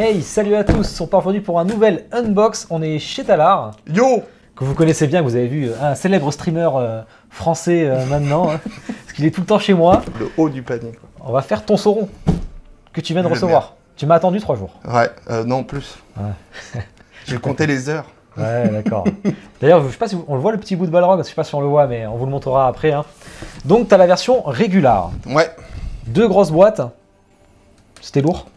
Hey, salut à tous, on part aujourd'hui pour un nouvel unbox. On est chez Talard. Yo! Que vous connaissez bien, que vous avez vu, un célèbre streamer français maintenant, hein, parce qu'il est tout le temps chez moi. Le haut du panier, quoi. On va faire ton sauron que tu viens de recevoir. Tu m'as attendu 3 jours. Ouais, non, plus. Ouais. J'ai compté les heures. Ouais, d'accord. D'ailleurs, je sais pas si on le voit le petit bout de Balrog, je sais pas si on le voit, mais on vous le montrera après. Hein. Donc, tu as la version régulière. Ouais. 2 grosses boîtes. C'était lourd.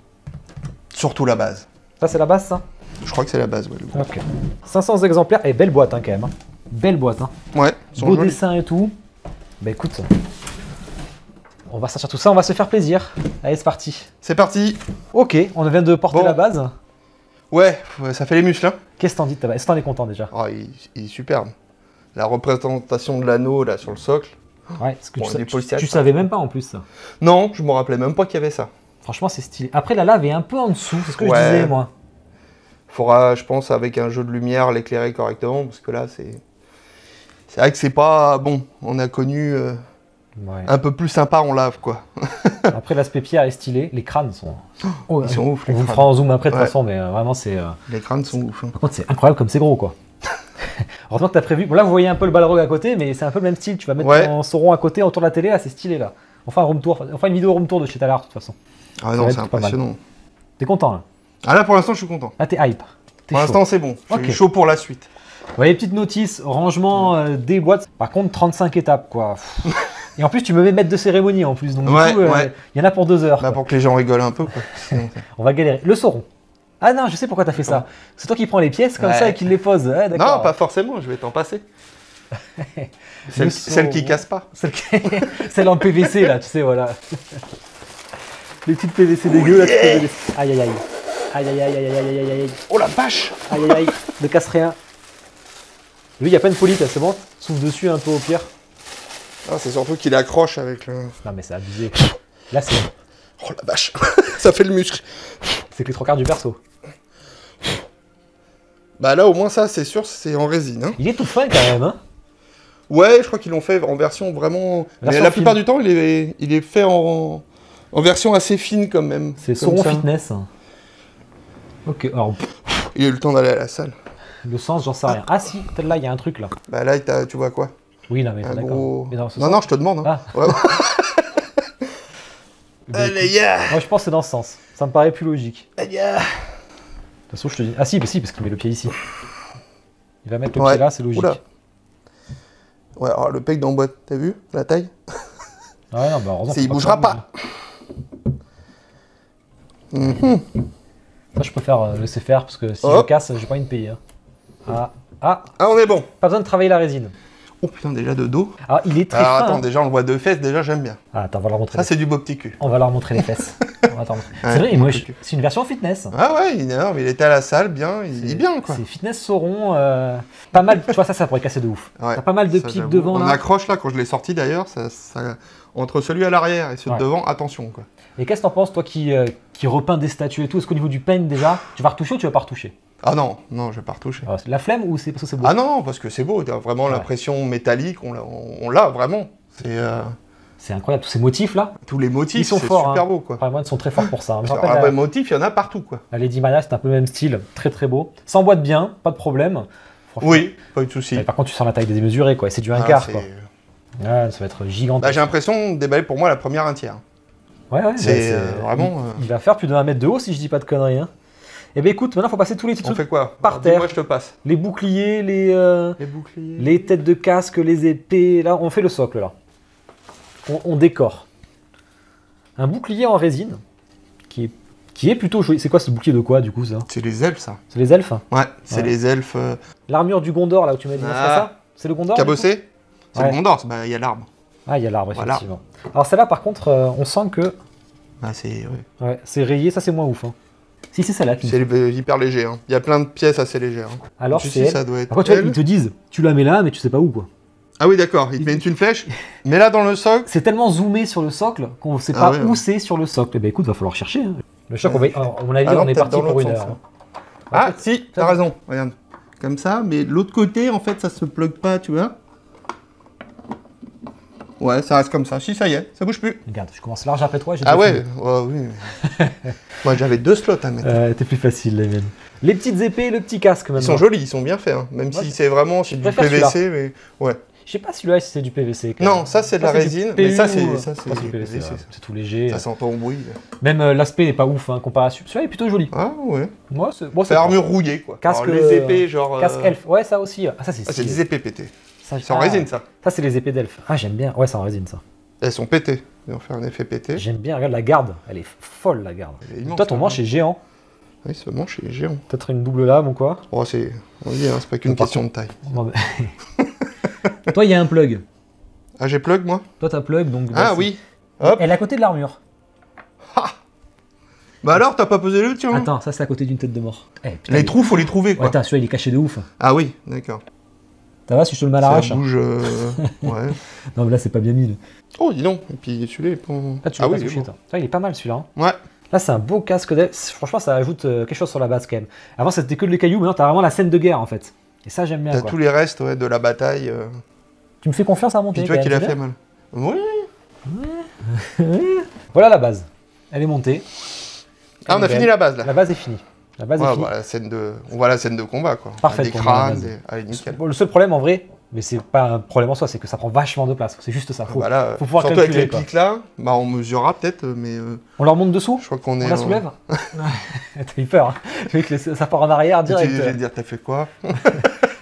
Surtout la base. Ça, c'est la base, ça? Je crois que c'est la base, ouais. Ok. 500 exemplaires. Et belle boîte, hein, quand même. Hein. Belle boîte. Hein. Ouais. Beau dessin et tout. Bah écoute, on va sortir tout ça, on va se faire plaisir. Allez, c'est parti. C'est parti. Ok, on vient de porter la base. Ouais, ça fait les muscles, hein. Qu'est-ce que t'en dis de ta base? Est-ce que t'en es content déjà? Oh, il est superbe. La représentation de l'anneau, là, sur le socle. Ouais, parce que Bon, tu savais même pas en plus ça. Non, je me rappelais même pas qu'il y avait ça. Franchement, c'est stylé. Après, la lave est un peu en dessous, c'est ce que je disais, moi. Faudra, je pense, avec un jeu de lumière, l'éclairer correctement, parce que là, c'est vrai que c'est pas... Bon, on a connu un peu plus sympa en lave, quoi. Après, l'aspect pierre est stylé. Les crânes sont... Oh, ils sont ouf, les On vous le crânes. fera en zoom après, de toute façon, mais vraiment, c'est... Les crânes sont ouf. Hein. Par contre, c'est incroyable comme c'est gros, quoi. Heureusement que t'as prévu... Bon, là, vous voyez un peu le Balrog à côté, mais c'est un peu le même style. Tu vas mettre ton Sauron à côté, autour de la télé, là, c'est stylé, là. On fait un room tour. On fait une vidéo room tour de chez Talard, de toute façon. Ah non, c'est impressionnant. T'es content, là? Ah là, pour l'instant, je suis content. Ah, t'es hype. Pour l'instant, c'est bon. Je suis chaud pour la suite. Vous voyez, petite notice, rangement des boîtes. Par contre, 35 étapes, quoi. Et en plus, tu me mets maître de cérémonie, en plus. Donc, du coup, il y en a pour 2 heures. Bah, pour que les gens rigolent un peu, quoi. On va galérer. Le Sauron. Ah non, je sais pourquoi t'as fait ça. C'est toi qui prends les pièces comme ça et qui les pose. Ouais, non, pas forcément, je vais t'en passer. Celle qui casse pas. Celle en PVC, là, tu sais, voilà. Les petites PVC dégueu, là, tu peux les laisser. Aïe, aïe, aïe. Aïe, aïe, aïe, aïe, aïe, aïe, aïe, aïe. Oh la vache! Aïe, aïe, aïe. Ne casse rien. Lui, il n'y a pas de folie, c'est bon. Souffle dessus un peu au pire. Ah, c'est surtout qu'il accroche avec le... Non, mais c'est abusé. Là, c'est... Oh la vache! Ça fait le muscle. C'est que les 3/4 du perso. Bah là, au moins ça, c'est sûr, c'est en résine. Hein. Il est tout fin quand même, hein. Ouais, je crois qu'ils l'ont fait en version vraiment... Mais la plupart du temps, il est fait en version assez fine quand même. C'est Sauron Fitness. Ok, alors... Il a eu le temps d'aller à la salle. Le sens, j'en sais rien. Ah si, peut-être là, il y a un truc là. Bah là, tu vois quoi? Oui, non, mais d'accord. Gros... Non, non, je te demande. Hein. Ah. Ouais. Allez, moi, je pense que c'est dans ce sens. Ça me paraît plus logique. Allez, de toute façon, je te dis... Ah si, parce qu'il met le pied ici. Il va mettre le pied là, c'est logique. Oula. Ouais, alors le pec dans la boîte, t'as vu la taille? Ouais, non, bah heureusement. Il bougera pas. Ça, je préfère laisser faire parce que si je casse, j'ai pas envie de payer. Hein. Ah, on est bon. Pas besoin de travailler la résine. Oh putain, déjà de dos. Alors, il est très fin. Attends, déjà on le voit 2 fesses, déjà j'aime bien. Ah, attends, on va leur montrer. Ça, c'est du beau petit cul. On va leur montrer les fesses. C'est vrai, moi, c'est une version fitness. Ah ouais, il était à la salle, bien, il est bien quoi. C'est fitness Sauron, pas mal, tu vois, ça pourrait casser de ouf. Ouais, t'as pas mal de pics devant là. On accroche là, quand je l'ai sorti d'ailleurs, entre celui à l'arrière et celui de devant, attention quoi. Et qu'est-ce que t'en penses, toi qui repeins des statues et tout, est-ce qu'au niveau du paint déjà, tu vas retoucher ou tu vas pas retoucher? Ah non, non, je vais pas retoucher. Alors, la flemme ou c'est parce que c'est beau? Ah non, parce que c'est beau, t'as vraiment l'impression métallique, on l'a vraiment. C'est incroyable, tous ces motifs là. Tous les motifs, ils sont forts, super beau quoi. Enfin, ils sont très forts pour ça. Les motifs, il y en a partout quoi. La Lady Maya, c'est un peu le même style, très très beau. Ça emboîte bien, pas de problème. Oui, pas de souci. Par contre, tu sens la taille démesurée quoi, c'est du 1/4 quoi. Ouais, ça va être gigantesque. Bah, j'ai l'impression de déballer pour moi la première 1/3. Ouais, c'est vraiment... Il va faire plus de 1 mètre de haut si je dis pas de conneries. Hein. Et ben écoute, maintenant il faut passer tous les petits trucs. On fait quoi? Par terre. Moi je te passe. Les boucliers, les têtes de casque, les épées. Là, on fait le socle là. On décore. Un bouclier en résine qui est plutôt joli. C'est quoi ce bouclier de quoi du coup ça? C'est les elfes ça. C'est les elfes? Ouais, c'est les elfes. L'armure du Gondor là où tu m'as dit, c'est ça? C'est le Gondor? Cabossé? C'est le Gondor, il y a l'arbre. Ah, il y a l'arbre, effectivement. Voilà. Alors celle-là, par contre, on sent que... Ah, c'est... Ouais, c'est rayé, ça c'est moins ouf. Hein. Si, c'est celle-là. C'est hyper léger. Hein. Il y a plein de pièces assez légères. Hein. Alors, c'est ça doit être... Après, tu vois, ils te disent, tu la mets là, mais tu sais pas où, quoi. Ah oui, d'accord. Ils te mettent une flèche, mais là, dans le socle... C'est tellement zoomé sur le socle qu'on sait pas où c'est sur le socle. Eh ben écoute, va falloir chercher. Hein. Le choc, à mon avis, on est parti pour 1 heure. Hein. Ah, si, t'as raison. Regarde. Comme ça, mais l'autre côté, en fait, ça se plug pas, tu vois. Ouais, ça reste comme ça. Si, ça y est, ça bouge plus. Regarde, je commence large après toi. Ah ouais, oui. Moi, j'avais 2 slots à mettre. T'es plus facile, les miennes. Les petites épées et le petit casque, maintenant. Ils sont jolis, ils sont bien faits. Hein. Même si c'est vraiment du PVC, mais ouais. Je sais pas celui-là si c'est du PVC. Non, ça c'est de la résine, mais ça c'est du PVC. C'est tout léger. Ça s'entend au bruit. Même l'aspect n'est pas ouf, hein, comparé à celui-là est plutôt joli. Ah ouais. Moi, c'est armure rouillée quoi. Casque, alors, les épées genre. Casque elfe, ouais ça aussi. Ah ça c'est des épées pétées. C'est en résine ça. Ça c'est les épées d'elfe. Ah j'aime bien. Ouais c'est en résine ça. Elles sont pétées. Ils ont fait un effet pété. J'aime bien. Regarde la garde, elle est folle la garde. Toi ton manche est géant. Oui, ce manche est géant. Peut-être une double lame ou quoi. Oh c'est, on dit, hein, c'est pas qu'une question de taille. Non, mais... Toi il y a un plug. Ah, j'ai plug, moi? Toi, t'as plug, donc... Ah, oui. Hop. Elle est à côté de l'armure. Ah. Bah alors, t'as pas posé le tien? Attends, ça, c'est à côté d'une tête de mort. Putain, les trous, faut les trouver, quoi. Ouais, attends, celui-là, il est caché de ouf. Ah oui, d'accord. Ça va si je te le mets à l'arrache? Ça bouge... ouais. Non, mais là, c'est pas bien mis. Là. Oh, dis donc. Et puis, celui-là, il est pas... Là, tu l'as pas touché, toi. Il est pas mal, celui-là. Hein. Ouais. Là, c'est un beau casque d'elfe. Franchement, ça ajoute quelque chose sur la base, quand même. Avant, c'était que les cailloux, maintenant, t'as vraiment la scène de guerre, en fait. Et ça, j'aime bien, T'as tous les restes, ouais, de la bataille. Tu me fais confiance à monter, puis tu vois qu'il a fait mal. Oui. Voilà la base. Elle est montée. Ah, on a fini la base, là. La base est finie. La base est finie. Bah, on voit la scène de combat, quoi. Parfait. Des crânes, allez, nickel. Le seul problème, en vrai, mais c'est pas un problème en soi, c'est que ça prend vachement de place. C'est juste ça. Faut pouvoir surtout calculer, avec les pics là, bah on mesurera peut-être, mais... On leur monte dessous? Je crois qu'on est... On la soulève? T'as eu peur, hein. Ça part en arrière direct. Je vais te dire, t'as fait quoi?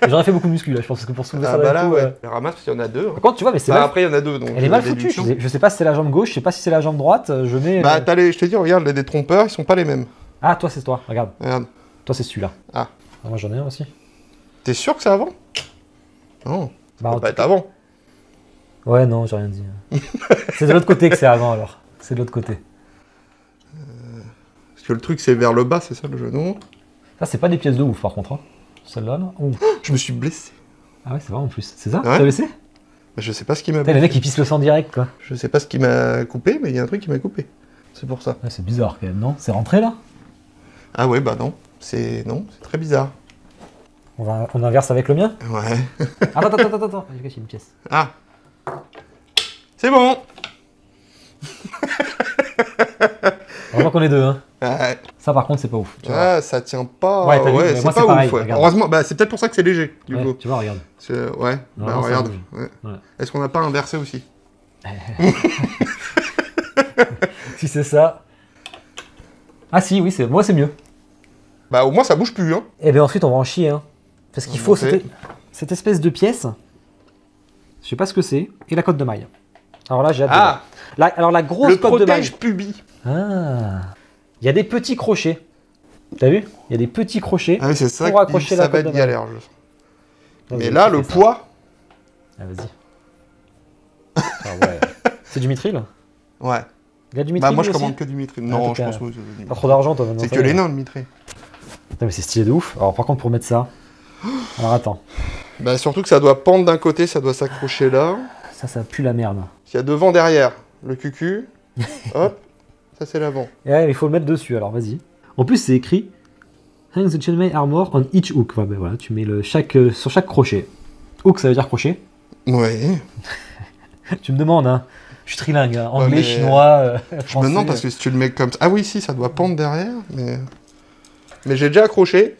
J'aurais fait beaucoup de muscu là, je pense que pour soulever ça là, ouais. Les ramasses, parce qu'il y en a 2. Par contre, tu vois, mais c'est après, il y en a 2, donc... Elle est mal foutue. Je sais pas si c'est la jambe gauche, je sais pas si c'est la jambe droite. Je mets... Bah, je te dis, regarde, les détrompeurs, ils sont pas les mêmes. Ah, toi, c'est toi, regarde. Regarde. Toi, c'est celui-là. Ah. Moi, j'en ai un aussi. T'es sûr que c'est avant? Non. Bah, ça peut pas être avant. Ouais, non, j'ai rien dit. C'est de l'autre côté que c'est avant, alors. C'est de l'autre côté. Parce que le truc, c'est vers le bas, c'est ça, le genou? Ça, c'est pas des pièces de ouf, par contre. Hein. Celle-là, là. Je me suis blessé. Ah ouais, c'est vrai en plus. C'est ça? Ouais. T'as blessé? Je sais pas ce qui m'a blessé. Les mecs, ils pissent le sang direct, quoi. Je sais pas ce qui m'a coupé, mais il y a un truc qui m'a coupé. C'est pour ça. Ouais, c'est bizarre, quand même, non? C'est rentré, là? Ah ouais, bah non. C'est très bizarre. On inverse avec le mien? Ouais. Attends. J'ai caché une pièce. Ah. C'est bon. Heureusement qu'on est deux, hein. Ouais. Ça, par contre, c'est pas ouf. Ah, ça tient pas. Ouais, t'as vu, c'est moi, pas pareil, ouf. Ouais. Heureusement, bah, c'est peut-être pour ça que c'est léger, du coup. Tu vois, regarde. Ouais, non, bah regarde. Ouais. Est-ce qu'on n'a pas inversé aussi? Si c'est ça. Ah si, oui, moi c'est mieux. Bah au moins ça bouge plus, hein. Et bien ensuite on va en chier, hein. Parce qu'il faut cette espèce de pièce. Je sais pas ce que c'est. Et la cotte de maille. Alors là j'ai hâte de voir. Alors la grosse cotte de maille. Le protège pubis. Ah. Il y a des petits crochets. T'as vu? Il y a des petits crochets. Ah oui, c'est ça pour accrocher ça la va cotte être de maille. galère. Mais là, le poids... Ah, vas-y. Ah ouais. C'est du mithril? Ouais. Il y a du mithril? Bah moi je commande que du mithril. Non, je pense que... Pas trop d'argent toi maintenant. C'est que les nains, le mithril. Putain, mais c'est stylé de ouf. Alors par contre, pour mettre ça... Alors attends. Bah surtout que ça doit pendre d'un côté, ça doit s'accrocher là. Ça pue la merde. Il y a devant, derrière. Le cucu. Hop. Ça c'est l'avant. Et ouais, il faut le mettre dessus, alors vas-y. En plus, c'est écrit Hang the chainmail armor on each hook. Ouais, ben voilà, tu mets sur chaque crochet. Hook, ça veut dire crochet. Ouais. Tu me demandes, hein. Je suis trilingue, hein. Anglais, chinois, je français. me demande parce que si tu le mets comme ça... Ah oui, si, ça doit pendre derrière, mais j'ai déjà accroché.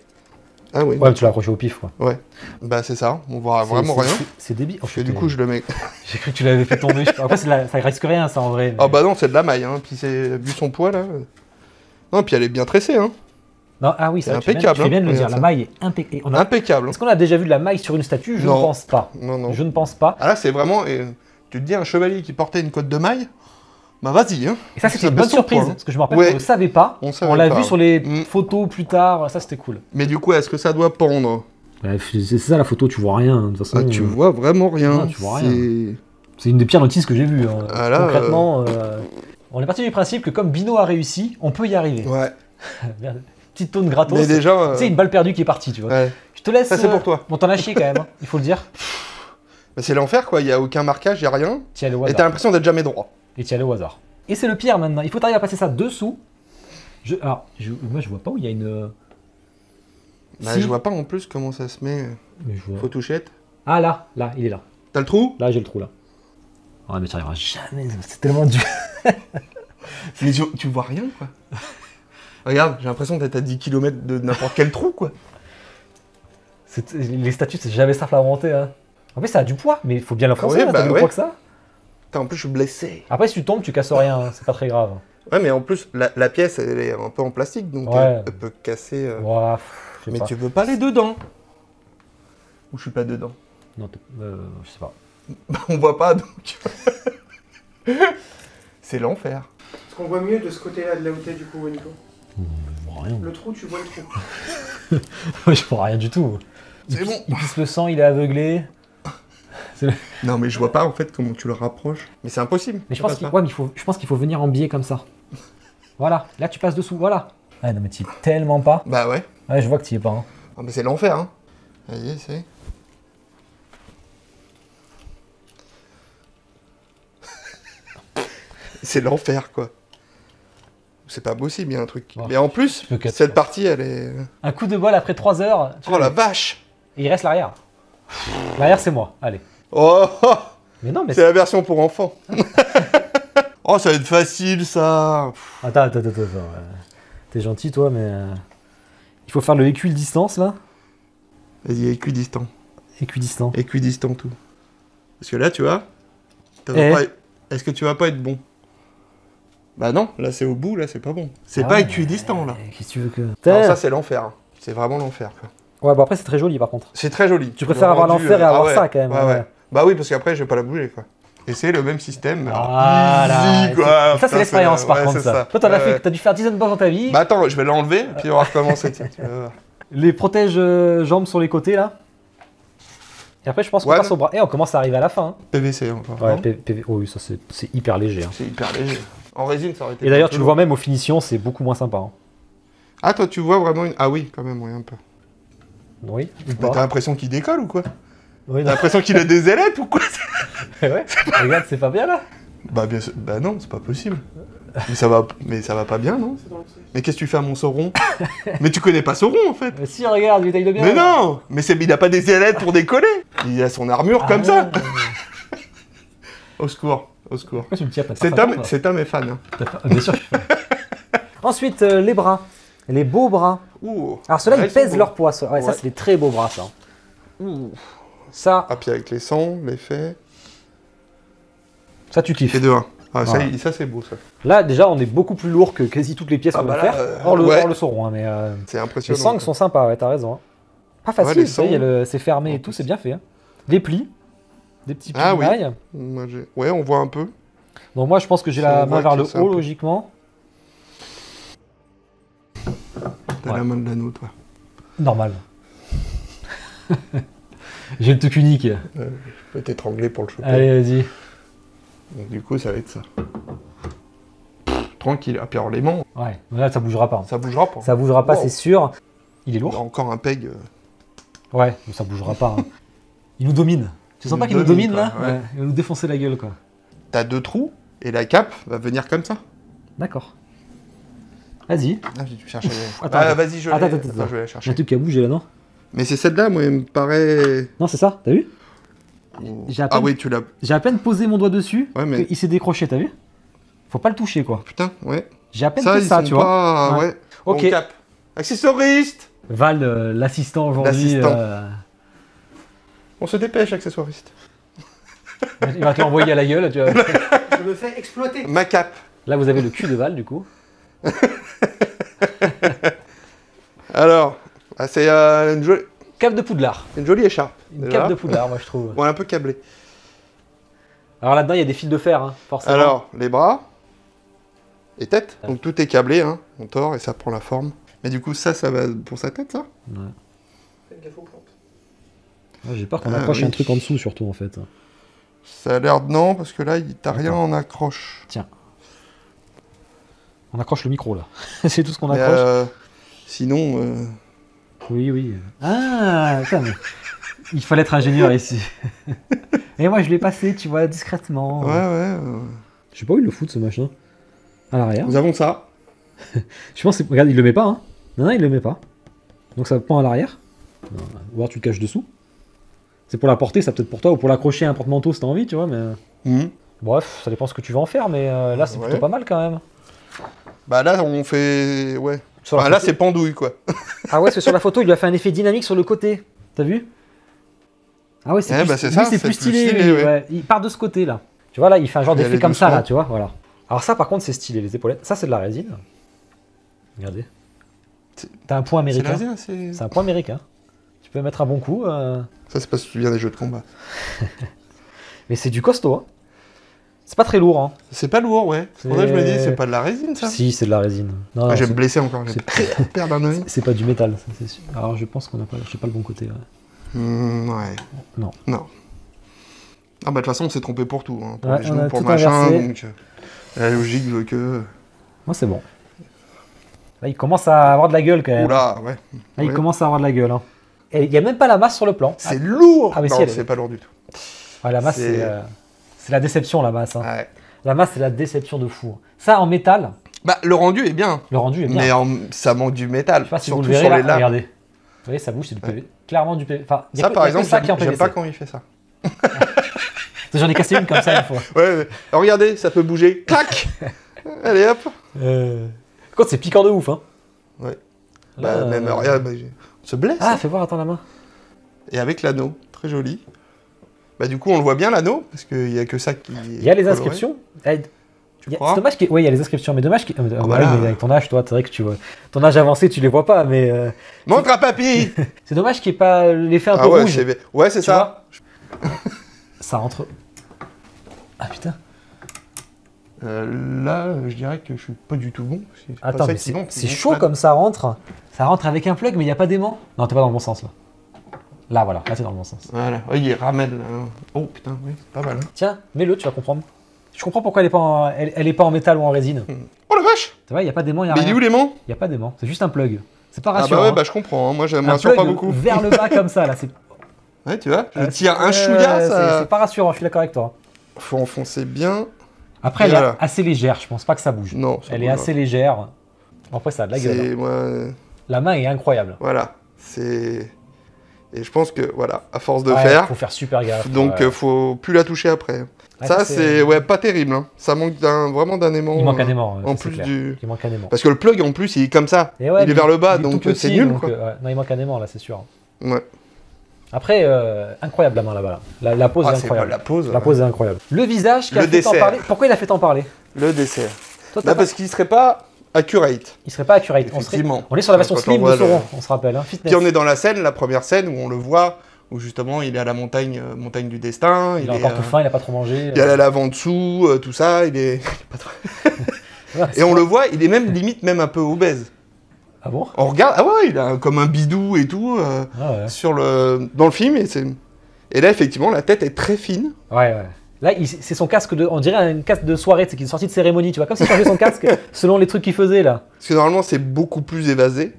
Ah oui. Ouais, mais tu l'as accroché au pif, quoi. Ouais. Bah c'est ça, on voit vraiment rien. C'est débile. Et du coup, je le mets... J'ai cru que tu l'avais fait tomber. Après, ça risque rien, ça, en vrai. Mais... Ah bah non, c'est de la maille, hein. Puis vu son poids, là... Non, puis elle est bien tressée, hein. Non, ah oui, c'est impeccable. Tu fais bien de le dire, la maille est impeccable. Impeccable. Est-ce qu'on a déjà vu de la maille sur une statue? Je ne pense pas. Non. Je ne pense pas. Ah là, c'est vraiment... Tu te dis, un chevalier qui portait une cotte de maille, bah vas-y, hein. Et ça, c'était une bonne surprise, parce que je me rappelle qu'on ne savait pas. On l'a vu sur les photos plus tard, ça, c'était cool. Mais du coup, est-ce que ça doit pendre? C'est ça, la photo, tu vois rien, de toute façon. Tu vois vraiment rien. Non, tu vois rien. C'est une des pires notices que j'ai vues. Hein. Ah là, concrètement, on est parti du principe que comme Bino a réussi, on peut y arriver. Ouais. Petite tonne gratos. Mais déjà... Tu sais, une balle perdue qui est partie, tu vois. Ouais. Je te laisse... Ça, c'est pour toi. Bon, t'en as chié quand même, hein, il faut le dire. Bah, c'est l'enfer, quoi. Il n'y a aucun marquage, il n'y a rien. Et t'as l'impression d'être jamais droit. Et tu y allais au hasard. Et c'est le pire maintenant. Il faut arriver à passer ça dessous. Moi, je vois pas où il y a une... Bah, je vois pas en plus comment ça se met. Mais je vois... Faut toucher. Ah, là, il est là. T'as le trou? Là, j'ai le trou, là. Ouais, mais tu arriveras jamais, c'est tellement dur. Mais tu vois rien, quoi. Regarde, j'ai l'impression d'être à 10 km de n'importe quel trou, quoi. Les statues, c'est jamais simple à monter. Hein. En plus, ça a du poids, mais il faut bien l'enfoncer, t'as du poids que ça. En plus, je suis blessé. Après, si tu tombes, tu casses rien, hein. C'est pas très grave. Ouais, mais en plus, la pièce, elle est un peu en plastique, donc elle peut casser. Ouais, mais tu veux pas aller dedans? Ou je suis pas dedans? Non, je sais pas. On voit pas, donc. C'est l'enfer. Est-ce qu'on voit mieux de ce côté-là, de là où t'es, du coup, Nico? Je vois rien. Le trou, tu vois le trou. Je vois rien du tout. C'est bon. Il pisse le sang, il est aveuglé. Non, mais je vois pas, en fait, comment tu le rapproches. Mais c'est impossible. Mais je pense qu'il faut venir en biais comme ça. Voilà, là tu passes dessous, voilà. Ouais, non mais t'y es tellement pas. Bah ouais. Ouais, je vois que t'y es pas. Hein. Ah, mais c'est l'enfer, hein. Vas-y, c'est... C'est l'enfer, quoi. C'est pas possible, il y a un truc. Oh, mais en plus, cette partie, elle est... Un coup de bol après 3 heures. Oh la vache! Et il reste l'arrière. L'arrière, c'est moi, allez. Oh! Mais non, mais c'est la version pour enfants. Oh, ça va être facile, ça. Attends. T'es gentil, toi, mais... Il faut faire le équidistance, là. Vas-y, équidistant. Équidistant. Équidistant, tout. Parce que là, tu vois... Est-ce que tu vas pas être bon? Bah non, là c'est au bout, là c'est pas bon. C'est pas équidistant, là. Qu'est-ce que tu veux que... Non, ça c'est l'enfer. Hein. C'est vraiment l'enfer, quoi. Ouais, bah après c'est très joli, par contre. C'est très joli. Tu préfères avoir l'enfer et avoir ça, quand même. Ouais. Bah oui, parce qu'après je vais pas la bouger, quoi. Et c'est le même système. Voilà. Easy, quoi. Ça c'est l'expérience, par contre, ça. Toi, t'as dû faire 10 unbox dans ta vie. Bah attends, je vais l'enlever, puis on va recommencer. Les protèges jambes sur les côtés, là. Et après, je pense qu'on passe au bras. Et on commence à arriver à la fin. Hein. PVC encore. Ouais, PVC. Oh oui, ça c'est hyper léger. Hein. C'est hyper léger. En résine, ça aurait été. Et d'ailleurs, tu le vois même aux finitions, c'est beaucoup moins sympa. Hein. Ah, toi, tu vois vraiment une. Ah oui, quand même, oui, un peu. Oui. Mais t'as l'impression qu'il décolle ou quoi? Oui, t'as l'impression qu'il a des ailettes ou quoi? Ouais. Regarde, c'est pas bien là. Bah bien sûr. Bah non, c'est pas possible. Mais ça va pas bien, non? Mais qu'est-ce que tu fais à mon Sauron? Mais tu connais pas Sauron en fait. Mais si, regarde, il taille de bien. Mais non! Mais il a pas des ailettes pour décoller. Il a son armure comme ça. Au secours, au secours. Pourquoi tu me tiens pas? Cet homme est fan. Hein. Bien sûr. Ensuite, les bras. Les beaux bras. Ouh. Alors ceux-là, ils pèsent leur poids. Ouais, ça, c'est des très beaux bras, ça. Ouh. Ça. Ah, puis avec les sangs, l'effet. Ça, tu kiffes. Et de 1. Ah, voilà. Ça c'est beau, ça. Là, déjà, on est beaucoup plus lourd que quasi toutes les pièces qu'on va faire. Hors le Sauron, hein, mais... C'est impressionnant. Les sangs sont sympas, ouais, t'as raison. Hein. Pas facile, c'est fermé et tout, c'est bien fait. Hein. Les plis. Des petits plis de maille. Ouais, on voit un peu. Donc moi, je pense que j'ai la main vers le haut, logiquement. T'as la main de l'anneau, toi. Normal. J'ai le truc unique. Je peux t'étrangler pour le choper. Allez, vas-y. Donc du coup, ça va être ça. Tranquille. Ah, puis alors les mains. Ouais, là, ça bougera pas. Ça bougera pas. Ça bougera pas, c'est sûr. Il est lourd. Il a encore un peg. Ouais, mais ça bougera pas. Hein. Il nous domine. Tu sens pas qu'il nous domine, là? Ouais. Il va nous défoncer la gueule, quoi. T'as 2 trous, et la cape va venir comme ça. D'accord. Vas-y. Ah, tu cherches. Vas-y, je vais la chercher. Il y a un truc qui a bougé, là, non? Mais c'est celle-là, moi, elle me paraît... Non, c'est ça, t'as vu? Ah oui, tu l'as... J'ai à peine posé mon doigt dessus, mais... il s'est décroché, t'as vu? Faut pas le toucher, quoi. Putain, ouais. J'ai à peine fait ça, tu vois. Ouais. Ok. Bon, cap. Accessoiriste. Val, l'assistant aujourd'hui. On se dépêche, accessoiriste. Il va te l'envoyer à la gueule, tu vois. Je me fais exploiter. Ma cape. Là, vous avez le cul de Val, du coup. Alors, c'est une jolie... Cape de Poudlard. Une jolie écharpe. Une cape de Poudlard, moi, je trouve. Ouais, un peu câblé. Alors là-dedans, il y a des fils de fer, hein, forcément. Alors, les bras et tête. Donc tout est câblé, hein. On tord et ça prend la forme. Mais du coup, ça va pour sa tête, ça? Ouais. Faites gaffe aux plantes. J'ai peur qu'on accroche un truc en dessous, surtout, en fait. Ça a l'air de non, parce que là, t'as rien en accroche. Tiens. On accroche le micro, là. C'est tout ce qu'on accroche. Sinon... Oui. Ah, attends, mais... Il fallait être ingénieur ici. Et moi, je l'ai passé, tu vois, discrètement. Ouais. Je sais pas où il le fout, ce machin. À l'arrière. Nous avons ça. Je pense que... Regarde, il le met pas, hein. Non, il le met pas. Donc ça pend à l'arrière. Ou alors tu le caches dessous. C'est pour la porter, ça peut-être pour toi, ou pour l'accrocher à un porte-manteau si t'as envie, tu vois, mais... Bref, ça dépend ce que tu veux en faire, mais là c'est plutôt pas mal quand même. Bah là on fait... Ouais. Enfin, là c'est pendouille quoi. Ah ouais, parce que sur la photo il lui a fait un effet dynamique sur le côté. T'as vu? Ah ouais, c'est plus, c'est plus stylé. Lui, ouais. Il part de ce côté là. Tu vois là, il fait un genre d'effet comme ça là, tu vois, voilà. Alors ça par contre c'est stylé, les épaulettes. Ça c'est de la résine. Regardez. T'as un point américain. C'est un point américain. Tu peux mettre un bon coup. Ça c'est parce que tu viens des jeux de combat. Mais c'est du costaud, hein. C'est pas très lourd, hein. C'est pas lourd, ouais. C'est pour ça que je me dis, c'est pas de la résine, ça? Si, c'est de la résine. Non, je vais me blesser encore, je vais perdre un œil. C'est pas du métal, ça, c'est sûr. Alors, je pense qu'on n'a pas... Je sais pas le bon côté, ouais. Ouais. Non. Non. Ah bah, de toute façon, on s'est trompé pour tout, hein. Pour ouais, les genoux, pour machin, donc... La logique veut que... Moi, c'est bon. Là, il commence à avoir de la gueule, quand même. Oula, ouais. Là, il commence à avoir de la gueule, hein. Et il y a même pas la masse sur le plan. C'est lourd. Ah, mais non, si, c'est pas lourd du tout. Ouais, la masse, c'est la déception, la masse. Hein. Ouais. La masse, c'est la déception de fou. Ça, en métal... Bah, le rendu est bien. Le rendu est bien. Mais ça manque du métal. Je sais pas si surtout vous le verrez, sur là, les lames. regardez. Vous voyez, ça bouge, c'est du PV. Clairement du PV. Enfin, ça, par exemple, j'aime pas quand il fait ça. J'en ai cassé une comme ça une fois. Ouais. Alors, regardez, ça peut bouger. Clac. Allez, hop. Quand c'est piquant de ouf, hein. Ouais. Bah, même, regarde, on se blesse. Ah, fais voir, attends la main. Et avec l'anneau, très joli. Bah du coup on le voit bien l'anneau, parce qu'il n'y a que ça qui... Il y a les inscriptions. C'est dommage qu'il... Oui, il y a les inscriptions, mais dommage qu'il... voilà. Mais avec ton âge, toi, c'est vrai que tu vois... Ton âge avancé, tu les vois pas, mais... Montre à papy. C'est dommage qu'il n'y ait pas l'effet un peu rouge. Ouais, c'est ça. Ça rentre... Ah putain. Là, je dirais que je suis pas du tout bon. Attends, mais c'est chaud comme ça rentre. Ça rentre avec un plug, mais il n'y a pas d'aimant. Non, t'es pas dans le bon sens, là. Là, voilà, là c'est dans le bon sens. Voilà, oui, il ramène là. Oh putain, oui, pas mal. Hein. Tiens, mets-le, tu vas comprendre. Je comprends pourquoi elle est pas en métal ou en résine. Oh la vache! Tu vois, il n'y a pas d'aimant, il n'y a rien. Mais il est où l'aimant? Il n'y a pas d'aimant, c'est juste un plug. C'est pas rassurant. Ah bah ouais, bah je comprends, hein. Moi je me rassure pas beaucoup. Vers le bas comme ça, là. Ouais, tu vois, je tire un chouïa, ça... C'est pas rassurant, je suis d'accord avec toi. Faut enfoncer bien. Après, elle est assez légère, je pense pas que ça bouge. Non, elle est assez légère. Après, ça a de la gueule. Moi... La main est incroyable. Voilà, c'est... Et je pense que, voilà, à force de faire... faut faire super gaffe. Donc, faut plus la toucher après. Ouais, ça, c'est pas terrible. Hein. Ça manque vraiment d'un aimant. Il manque un aimant. En plus du... Il manque un aimant. Parce que le plug, en plus, il est comme ça. Il est vers le bas, donc c'est nul, quoi. Non, il manque un aimant, là, c'est sûr. Ouais. Après, incroyable la main là-bas. La pose est incroyable. La pose est incroyable. Le visage qui a fait tant parler. Pourquoi il a fait tant parler? Le dessert. Parce qu'il serait pas accurate. Il serait pas accurate. Effectivement. On est sur la version slim de Sauron, on se rappelle. Hein, puis on est dans la scène, la première scène où on le voit, où justement il est à la montagne du destin. Il est encore tout fin, il a pas trop mangé. Il y a la lave en dessous, tout ça. Il est pas trop... Et on le voit, il est même limite même un peu obèse. Ah bon? On regarde, ah ouais, il a comme un bidou et tout dans le film et là effectivement la tête est très fine. Ouais. Là c'est son casque on dirait un casque de soirée, c'est qu'il est sorti de cérémonie, tu vois, comme s'il changeait son casque selon les trucs qu'il faisait là. Parce que normalement c'est beaucoup plus évasé.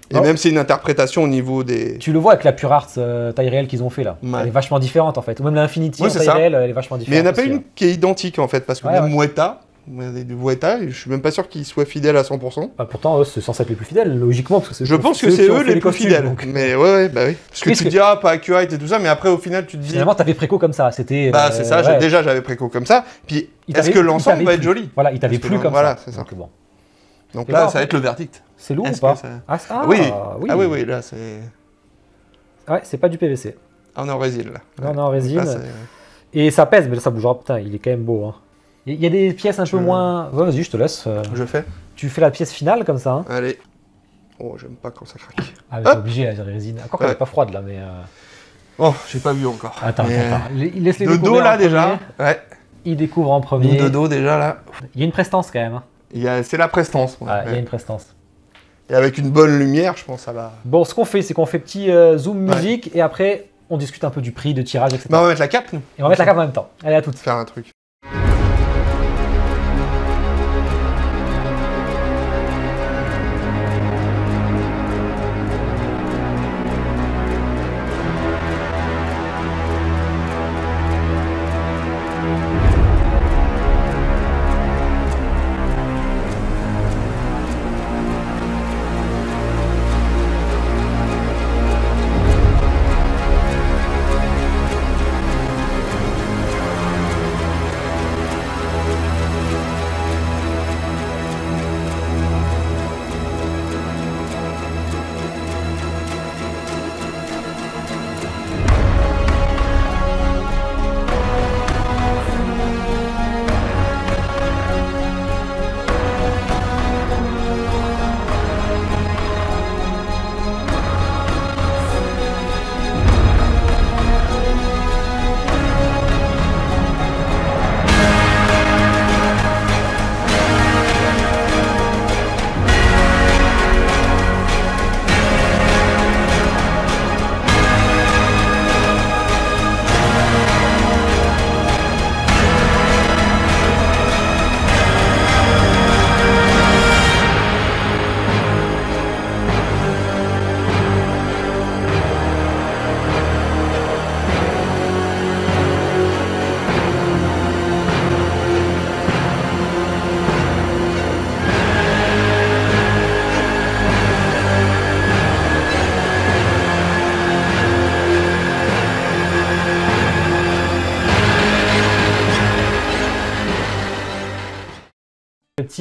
Et même c'est une interprétation au niveau des... Tu le vois avec la Pure Art taille réelle qu'ils ont fait là. Ouais. Elle est vachement différente en fait. Ou même l'Infinity en taille réelle, elle est vachement différente. Mais il n'y en a pas une qui est identique en fait, parce que même Weta, je suis même pas sûr qu'ils soient fidèles à 100%. Bah pourtant, eux, c'est censé être les plus fidèles, logiquement. Parce que je pense que c'est eux les plus fidèles. Donc... Mais ouais, bah oui. Parce que tu te dis, pas accurate et tout ça, mais après, au final, tu te dis... Finalement, t'avais préco comme ça. C'était. Bah, c'est ça, déjà, j'avais préco comme ça. Puis, est-ce que l'ensemble va être joli? Voilà, il t'avait plu comme ça. Voilà, c'est ça. Donc là, ça va être le verdict. C'est lourd ou pas? Oui, là, c'est... Ouais, c'est pas du PVC. On est en résine, là. On est en résine. Et ça pèse, mais là, ça bougera. Putain, il est quand même beau, hein. Il y a des pièces un peu moins... Ouais, vas-y, je te laisse. Je fais. Tu fais la pièce finale comme ça. Hein. Allez. Oh, j'aime pas quand ça craque. Ah, mais t'es obligé, la résine. Encore qu'elle n'est pas froide, là, mais... Oh, j'ai pas vu encore. Attends. Laisse les de dos, là, déjà. Ouais. Il découvre en premier. De dos, déjà, là. Il y a une prestance, quand même. Hein. C'est la prestance. Il y a une prestance. Et avec une bonne lumière, je pense, ça va... Bon, ce qu'on fait, c'est qu'on fait petit zoom musique, et après, on discute un peu du prix, de tirage, etc. Bah, on va mettre la cape, nous. Et on va mettre la cape en même temps. Allez, à toutes. Faire un truc.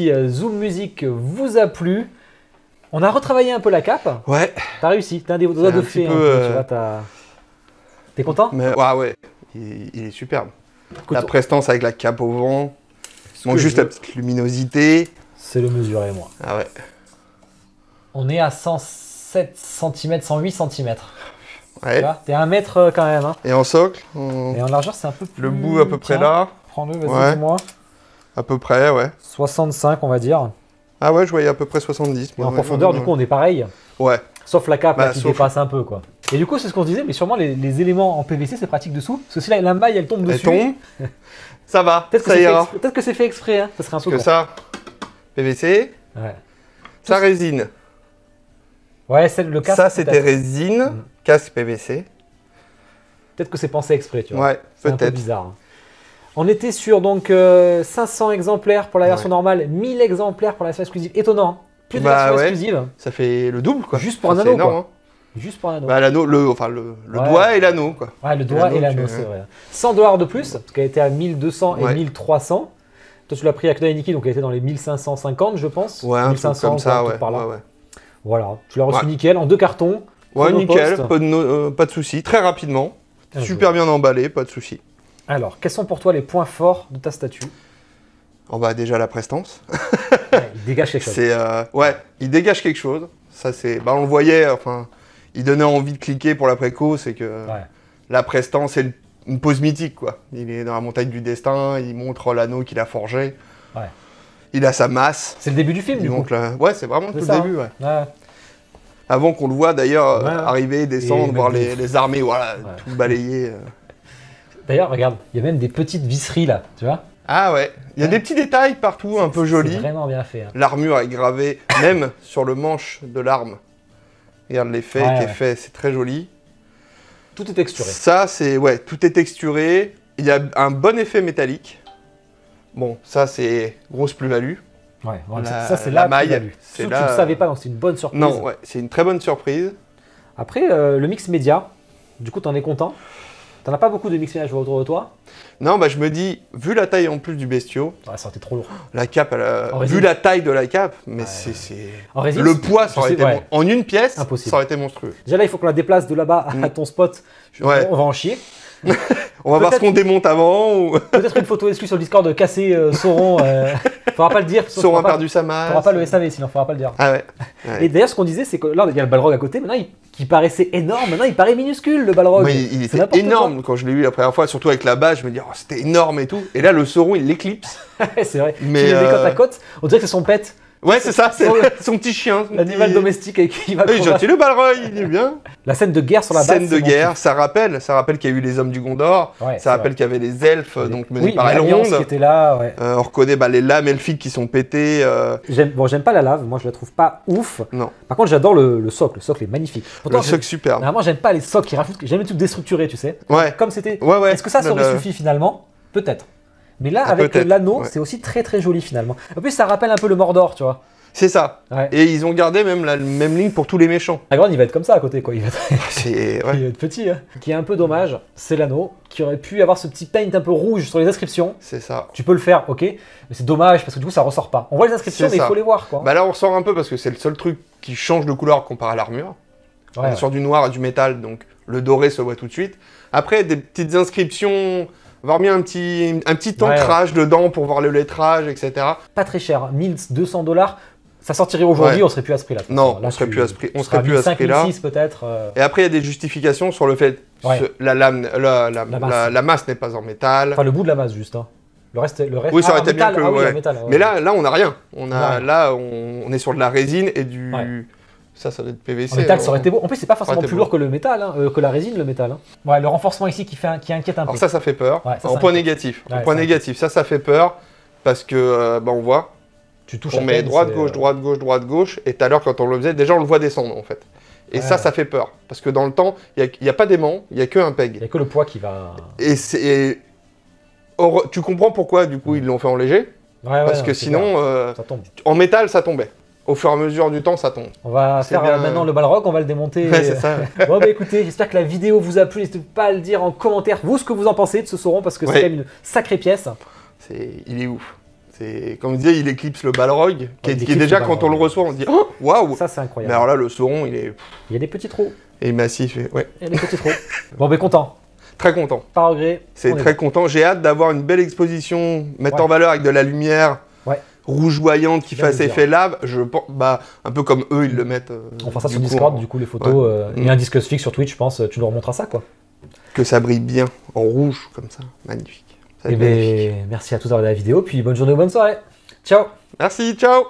petit zoom musique vous a plu. On a retravaillé un peu la cape. Ouais. T'as réussi, t'as des doigts de fée. Tu vois, t'es content? Mais, ouais. Il est superbe. Écoute, la prestance avec la cape au vent. Bon, juste la petite luminosité. C'est le mesuré, moi. Ah ouais. On est à 107 cm, 108 cm. Ouais. T'es 1 mètre quand même. Hein. Et en socle Et en largeur, c'est un peu plus... Le bout à peu près là. Prends-le, vas-y, dis-moi. À peu près, ouais. 65, on va dire. Ah ouais, je voyais à peu près 70. Et en profondeur, du coup, on est pareil. Ouais. Sauf la cape là, qui dépasse un peu, quoi. Et du coup, c'est ce qu'on se disait, mais sûrement les éléments en PVC, c'est pratique dessous. Parce que si la maille, elle tombe dessus... Elle tombe. Ça va, Peut-être que c'est fait exprès, hein. Ça serait un peu Parce que ça, PVC, ça résine. Ouais, le casque. Ça, c'était résine, casque PVC. Peut-être que c'est pensé exprès, tu vois. Ouais, c'est un peu bizarre. Hein. On était sur donc 500 exemplaires pour la version normale, 1000 exemplaires pour la version exclusive. Étonnant, hein. Plus de version exclusive. Ça fait le double, quoi. Juste pour un anneau, quoi. Hein. Juste pour un anneau. Bah, l'anneau, le doigt et l'anneau, quoi. Ouais, le doigt et l'anneau, c'est vrai. 100 $ de plus, parce qu'elle était à 1200 et 1300. Toi, tu l'as pris à Knodainiki, donc elle était dans les 1550, je pense. Ouais, 1500, comme ça, par là. Voilà, tu l'as reçu nickel, en 2 cartons. Ouais, nickel, pas de soucis, très rapidement. Super bien emballé, pas de soucis. Alors, quels sont pour toi les points forts de ta statue? Bah, déjà la prestance. Il dégage quelque chose. Il dégage quelque chose. Ça, bah, on le voyait, enfin, il donnait envie de cliquer pour la préco, c'est que la prestance, c'est une pose mythique, quoi. Il est dans la montagne du destin, il montre l'anneau qu'il a forgé. Ouais. Il a sa masse. C'est le début du film, du coup. Ouais, c'est vraiment tout le début, Avant qu'on le voit d'ailleurs arriver, descendre, voir les armées, voilà, tout balayer. D'ailleurs, regarde, il y a même des petites visseries là, tu vois. Ah ouais, il y a des petits détails partout, un peu jolis. C'est vraiment bien fait. Hein. L'armure est gravée, même sur le manche de l'arme. Regarde l'effet qui est fait, c'est très joli. Tout est texturé. Ça, tout est texturé. Il y a un bon effet métallique. Bon, ça, c'est grosse plus-value. Ouais, ça, c'est la maille. Tu ne le savais pas, donc c'est une bonne surprise. Non, c'est une très bonne surprise. Après, le mix média, du coup, t'en es content? T'en as pas beaucoup de mix média, je vois autour de toi? Non, bah je me dis, vu la taille en plus du bestiau... ça aurait été trop lourd. La cape, vu la taille de la cape, mais En résine, le poids, ça aurait été... En une pièce, impossible. Ça aurait été monstrueux. Déjà là, il faut qu'on la déplace de là-bas à ton spot. On va en chier. On va voir ce qu'on démonte avant. Ou... Peut-être une photo exclue sur le Discord de casser Sauron. Faudra pas le dire. Sauron a perdu sa masse. Faudra pas le SAV, sinon faudra pas le dire. Ah ouais. Et d'ailleurs, ce qu'on disait, c'est que là, il y a le Balrog à côté. Maintenant, qui paraissait énorme. Maintenant, il paraît minuscule, le Balrog. Mais il était énorme quand je l'ai vu la première fois, surtout avec la base. Je me dis, oh, c'était énorme et tout. Et là, le Sauron, il l'éclipse. C'est vrai. Mais il est côte à côte. On dirait que c'est son pet. Ouais, c'est ça, c'est son petit chien. L'animal domestique avec qui il va combattre. Gentil le Balrog, il est bien. La scène de guerre sur la base. Scène de guerre, ça rappelle qu'il y a eu les hommes du Gondor, ça rappelle qu'il y avait les elfes, donc menés par Elrond. Qui était là, on reconnaît les lames elfiques qui sont pétées. J'aime pas la lave, moi je la trouve pas ouf. Non. Par contre, j'adore le socle est magnifique. Pourtant, le socle superbe. Moi, j'aime pas les socles qui rajoutent, j'aime les trucs déstructurés, tu sais. Ouais. Comme c'était. Ouais. Est-ce que ça aurait suffi finalement? Peut-être. Mais là, avec l'anneau, c'est aussi très très joli finalement. En plus, ça rappelle un peu le Mordor, tu vois. C'est ça. Et ils ont gardé même la même ligne pour tous les méchants. Aragorn, il va être comme ça à côté, quoi. Il va être petit. Hein. Ce qui est un peu dommage, c'est l'anneau, qui aurait pu avoir ce petit paint un peu rouge sur les inscriptions. C'est ça. Tu peux le faire, ok. Mais c'est dommage, parce que du coup, ça ressort pas. On voit les inscriptions, mais il faut les voir, quoi. Bah là, on ressort un peu, parce que c'est le seul truc qui change de couleur comparé à l'armure. On est sur du noir et du métal, donc le doré se voit tout de suite. Après, des petites inscriptions... Avoir mis un petit ancrage dedans pour voir le lettrage, etc. Pas très cher, 1200 $. Ça sortirait aujourd'hui, on serait plus à ce prix-là. Non, on serait plus à ce prix. On serait plus à ce prix-là. 5 peut-être. Et après, il y a des justifications sur le fait que la masse n'est pas en métal. Enfin, le bout de la masse, juste. Hein. Le reste, oui, ça aurait été bien que. Métal, mais là, on n'a rien. Là, on est sur de la résine et du. Ça doit être PVC. En métal, ça aurait été beau. En plus, c'est pas forcément plus lourd que le métal, que la résine, le métal. Ouais, le renforcement ici qui inquiète un peu. Alors ça fait peur. En point négatif. En point négatif, ça fait peur parce que on voit. Tu touches. On met droite, gauche, et tout à l'heure, quand on le faisait, déjà on le voit descendre en fait. Et ça fait peur. Parce que dans le temps, il n'y a pas d'aimant, il n'y a qu'un peg. Il n'y a que le poids qui va. Tu comprends pourquoi, du coup, ils l'ont fait en léger. Parce que sinon, ça tombe. En métal, ça tombait. Au fur et à mesure du temps, ça tombe. On va faire maintenant le Balrog, on va le démonter. Ouais, c'est ça. Bon, bah écoutez, j'espère que la vidéo vous a plu. N'hésitez pas à le dire en commentaire, vous, ce que vous en pensez de ce Sauron, parce que c'est quand même une sacrée pièce. Il est ouf. C'est, comme je disais, il éclipse le Balrog, qui est déjà, quand on le reçoit, on se dit oh, waouh! Ça, c'est incroyable. Mais alors là, le Sauron, il est. Il y a des petits trous. Et massif, ouais. Il y a des petits trous. Bon, ben content. Très content. Pas regret. C'est très content. J'ai hâte d'avoir une belle exposition, mettre en valeur avec de la lumière rougeoyante qui fasse effet lave. Je pense, bah, un peu comme eux, ils le mettent. On fera ça sur Discord, du coup, les photos. Et un disque fixe sur Twitch, je pense. Tu nous remontreras ça, quoi. Que ça brille bien, en rouge, comme ça. Magnifique. Et ben, merci à tous d'avoir regardé la vidéo, puis bonne journée ou bonne soirée. Ciao. Merci, ciao.